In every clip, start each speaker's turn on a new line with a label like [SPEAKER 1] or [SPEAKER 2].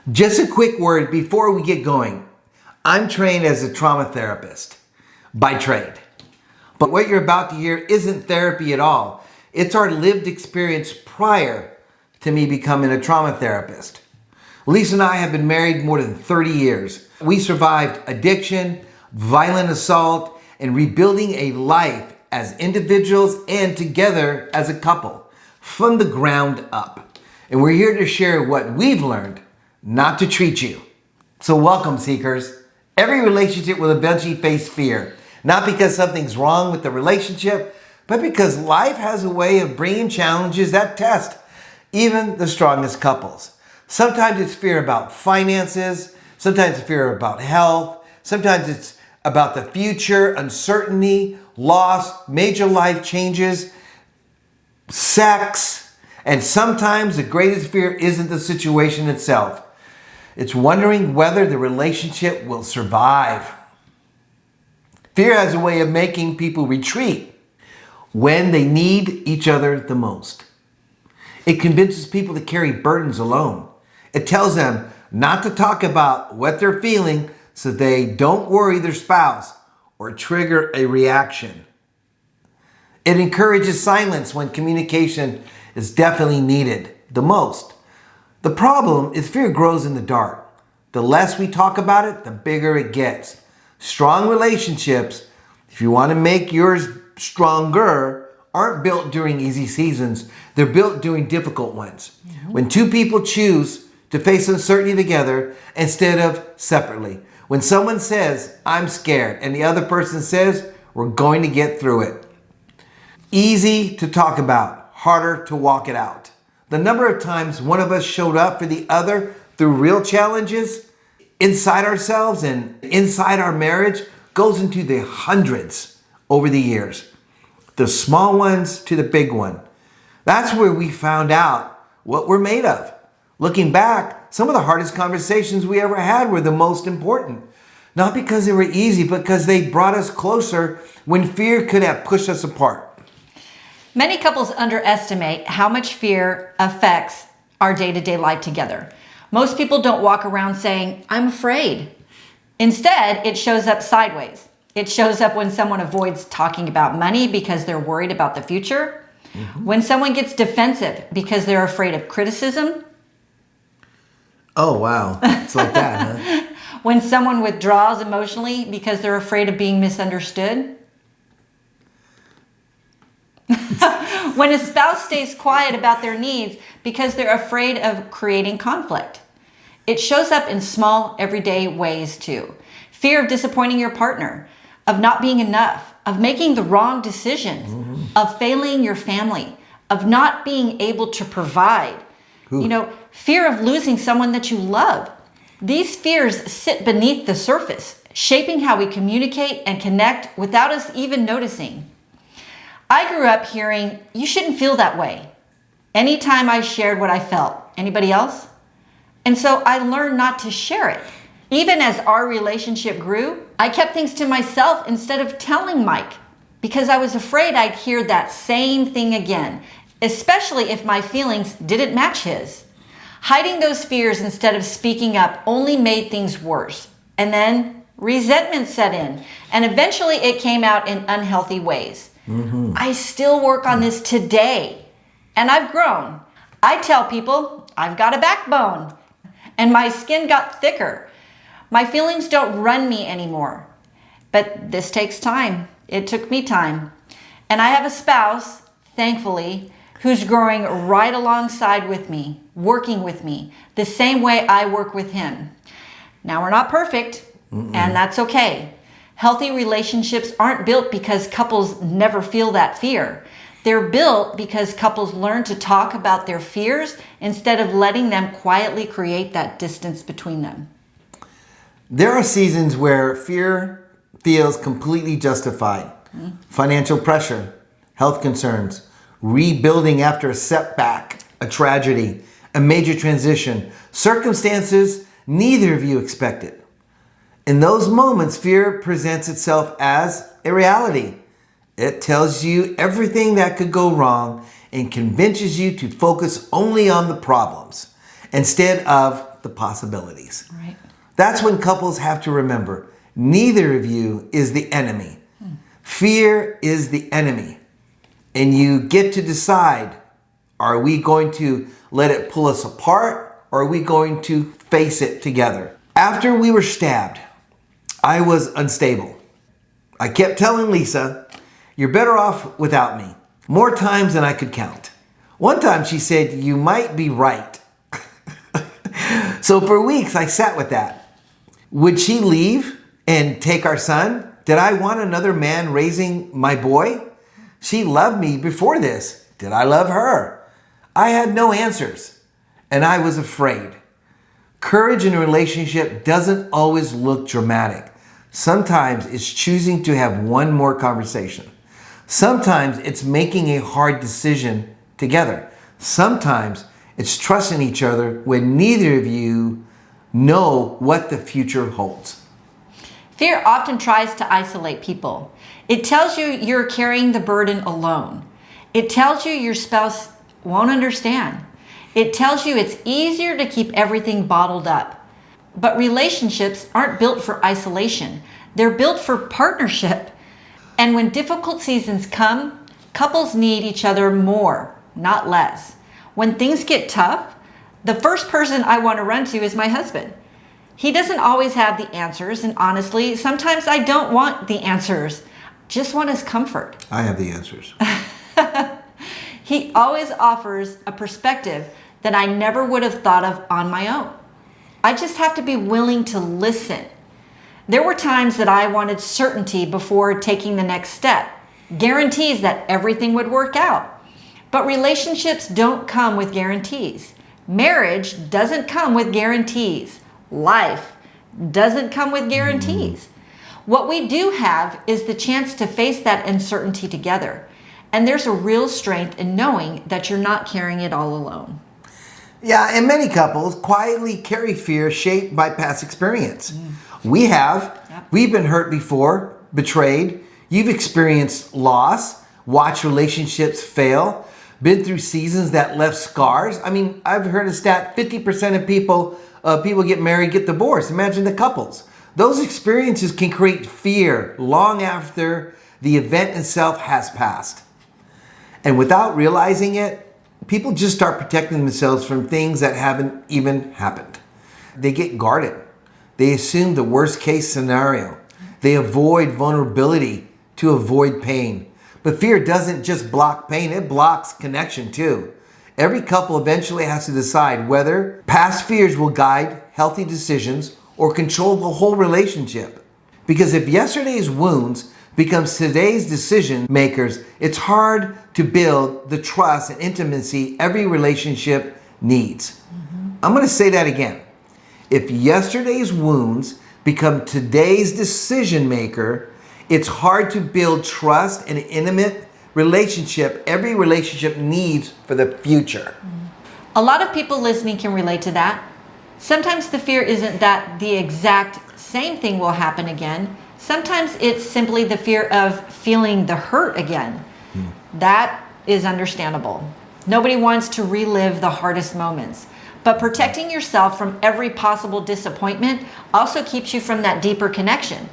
[SPEAKER 1] Just a quick word before we get going. I'm trained as a trauma therapist by trade. But what you're about to hear isn't therapy at all. It's our lived experience prior to me becoming a trauma therapist. Lisa and I have been married more than 30 years. We survived addiction, violent assault, and rebuilding a life as individuals and together as a couple from the ground up. And we're here to share what we've learned not to treat you. So welcome, seekers. Every relationship will eventually face fear, not because something's wrong with the relationship, but because life has a way of bringing challenges that test even the strongest couples. Sometimes it's fear about finances, sometimes it's fear about health, sometimes it's about the future, uncertainty, loss, major life changes, sex, and sometimes the greatest fear isn't the situation itself. It's wondering whether the relationship will survive. Fear has a way of making people retreat when they need each other the most. It convinces people to carry burdens alone. It tells them not to talk about what they're feeling so they don't worry their spouse or trigger a reaction. It encourages silence when communication is definitely needed the most. The problem is fear grows in the dark. The less we talk about it, the bigger it gets. Strong relationships, if you want to make yours stronger, aren't built during easy seasons. They're built during difficult ones. When two people choose to face uncertainty together instead of separately. When someone says, I'm scared, and the other person says, we're going to get through it. Easy to talk about, harder to walk it out. The number of times one of us showed up for the other through real challenges inside ourselves and inside our marriage goes into the hundreds over the years. The small ones to the big one. That's where we found out what we're made of. Looking back, some of the hardest conversations we ever had were the most important. Not because they were easy, but because they brought us closer when fear could have pushed us apart.
[SPEAKER 2] Many couples underestimate how much fear affects our day-to-day life together. Most people don't walk around saying, I'm afraid. Instead, it shows up sideways. It shows up when someone avoids talking about money because they're worried about the future. When someone gets defensive because they're afraid of criticism.
[SPEAKER 1] Oh, wow. It's like that, huh?
[SPEAKER 2] When someone withdraws emotionally because they're afraid of being misunderstood. When a spouse stays quiet about their needs because they're afraid of creating conflict. It shows up in small, everyday ways too. Fear of disappointing your partner, of not being enough, of making the wrong decisions, of failing your family, of not being able to provide. Fear of losing someone that you love. These fears sit beneath the surface, shaping how we communicate and connect without us even noticing. I grew up hearing, you shouldn't feel that way. Anytime I shared what I felt. Anybody else? And so I learned not to share it. Even as our relationship grew, I kept things to myself instead of telling Mike because I was afraid I'd hear that same thing again, especially if my feelings didn't match his. Hiding those fears instead of speaking up only made things worse. And then resentment set in, and eventually it came out in unhealthy ways. I still work on this today, and I've grown. I tell people I've got a backbone, and my skin got thicker. My feelings don't run me anymore, but this takes time. It took me time, and I have a spouse, thankfully, who's growing right alongside with me, working with me, the same way I work with him. Now, we're not perfect, and that's okay. Healthy relationships aren't built because couples never feel that fear. They're built because couples learn to talk about their fears instead of letting them quietly create that distance between them.
[SPEAKER 1] There are seasons where fear feels completely justified. Financial pressure, health concerns, rebuilding after a setback, a tragedy, a major transition, circumstances neither of you expected. In those moments, fear presents itself as a reality. It tells you everything that could go wrong and convinces you to focus only on the problems instead of the possibilities.
[SPEAKER 2] Right.
[SPEAKER 1] That's when couples have to remember, neither of you is the enemy. Fear is the enemy. And you get to decide, are we going to let it pull us apart, or are we going to face it together? After we were stabbed, I was unstable. I kept telling Lisa, you're better off without me, more times than I could count. One time she said, you might be right. So for weeks I sat with that. Would she leave and take our son? Did I want another man raising my boy? She loved me before this. Did I love her? I had no answers, and I was afraid. Courage in a relationship doesn't always look dramatic. Sometimes it's choosing to have one more conversation. Sometimes it's making a hard decision together. Sometimes it's trusting each other when neither of you know what the future holds.
[SPEAKER 2] Fear often tries to isolate people. It tells you you're carrying the burden alone. It tells you your spouse won't understand. It tells you it's easier to keep everything bottled up. But relationships aren't built for isolation. They're built for partnership. And when difficult seasons come, couples need each other more, not less. When things get tough, the first person I want to run to is my husband. He doesn't always have the answers, and honestly, sometimes I don't want the answers. Just want his comfort.
[SPEAKER 1] I have the answers.
[SPEAKER 2] He always offers a perspective that I never would have thought of on my own. I just have to be willing to listen. There were times that I wanted certainty before taking the next step, guarantees that everything would work out. But relationships don't come with guarantees. Marriage doesn't come with guarantees. Life doesn't come with guarantees. What we do have is the chance to face that uncertainty together. And there's a real strength in knowing that you're not carrying it all alone.
[SPEAKER 1] Yeah, and many couples quietly carry fear shaped by past experience. We have.
[SPEAKER 2] Yep.
[SPEAKER 1] We've been hurt before, betrayed. You've experienced loss, watched relationships fail, been through seasons that left scars. I mean, I've heard a stat, 50% of people get married, get divorced. Imagine the couples. Those experiences can create fear long after the event itself has passed. And without realizing it, people just start protecting themselves from things that haven't even happened. They get guarded. They assume the worst case scenario. They avoid vulnerability to avoid pain. But fear doesn't just block pain, it blocks connection too. Every couple eventually has to decide whether past fears will guide healthy decisions or control the whole relationship. Because if yesterday's wounds becomes today's decision makers, it's hard to build the trust and intimacy every relationship needs. I'm going to say that again. If yesterday's wounds become today's decision maker, it's hard to build trust and an intimate relationship every relationship needs for the future.
[SPEAKER 2] A lot of people listening can relate to that. Sometimes the fear isn't that the exact same thing will happen again. Sometimes it's simply the fear of feeling the hurt again. That is understandable. Nobody wants to relive the hardest moments. But protecting yourself from every possible disappointment also keeps you from that deeper connection.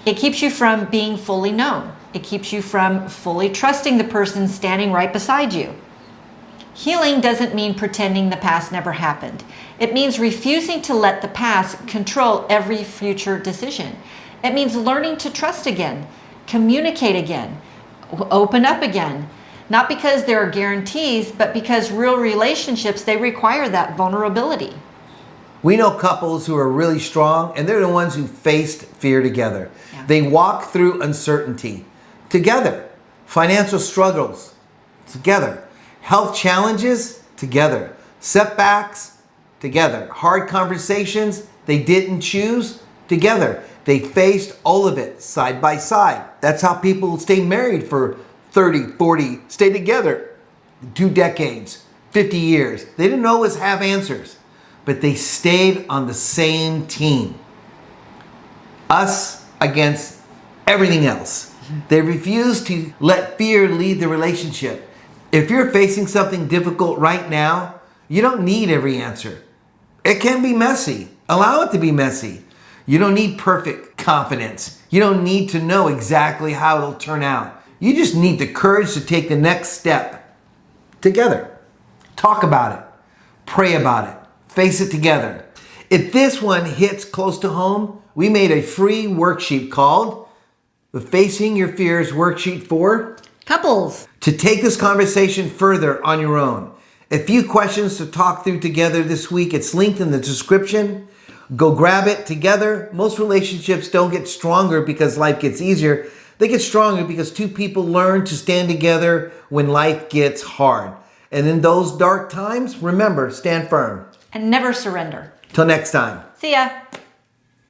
[SPEAKER 2] It keeps you from being fully known. It keeps you from fully trusting the person standing right beside you. Healing doesn't mean pretending the past never happened. It means refusing to let the past control every future decision. It means learning to trust again, communicate again, open up again. Not because there are guarantees, but because real relationships, they require that vulnerability.
[SPEAKER 1] We know couples who are really strong, and they're the ones who faced fear together.
[SPEAKER 2] Yeah.
[SPEAKER 1] They walk through uncertainty together, financial struggles together, health challenges together, setbacks together, hard conversations they didn't choose together. They faced all of it side by side. That's how people stay married for 30, 40, stay together 2 decades, 50 years. They didn't always have answers, but they stayed on the same team. Us against everything else. They refused to let fear lead the relationship. If you're facing something difficult right now, you don't need every answer. It can be messy. Allow it to be messy. You don't need perfect confidence. You don't need to know exactly how it'll turn out. You just need the courage to take the next step together. Talk about it. Pray about it. Face it together. If this one hits close to home, we made a free worksheet called the Facing Your Fears Worksheet for
[SPEAKER 2] Couples.
[SPEAKER 1] to take this conversation further on your own. A few questions to talk through together this week. It's linked in the description. Go grab it together. Most relationships don't get stronger because life gets easier. They get stronger because two people learn to stand together when life gets hard. And in those dark times, remember, stand firm.
[SPEAKER 2] And never surrender.
[SPEAKER 1] Till next time.
[SPEAKER 2] See ya.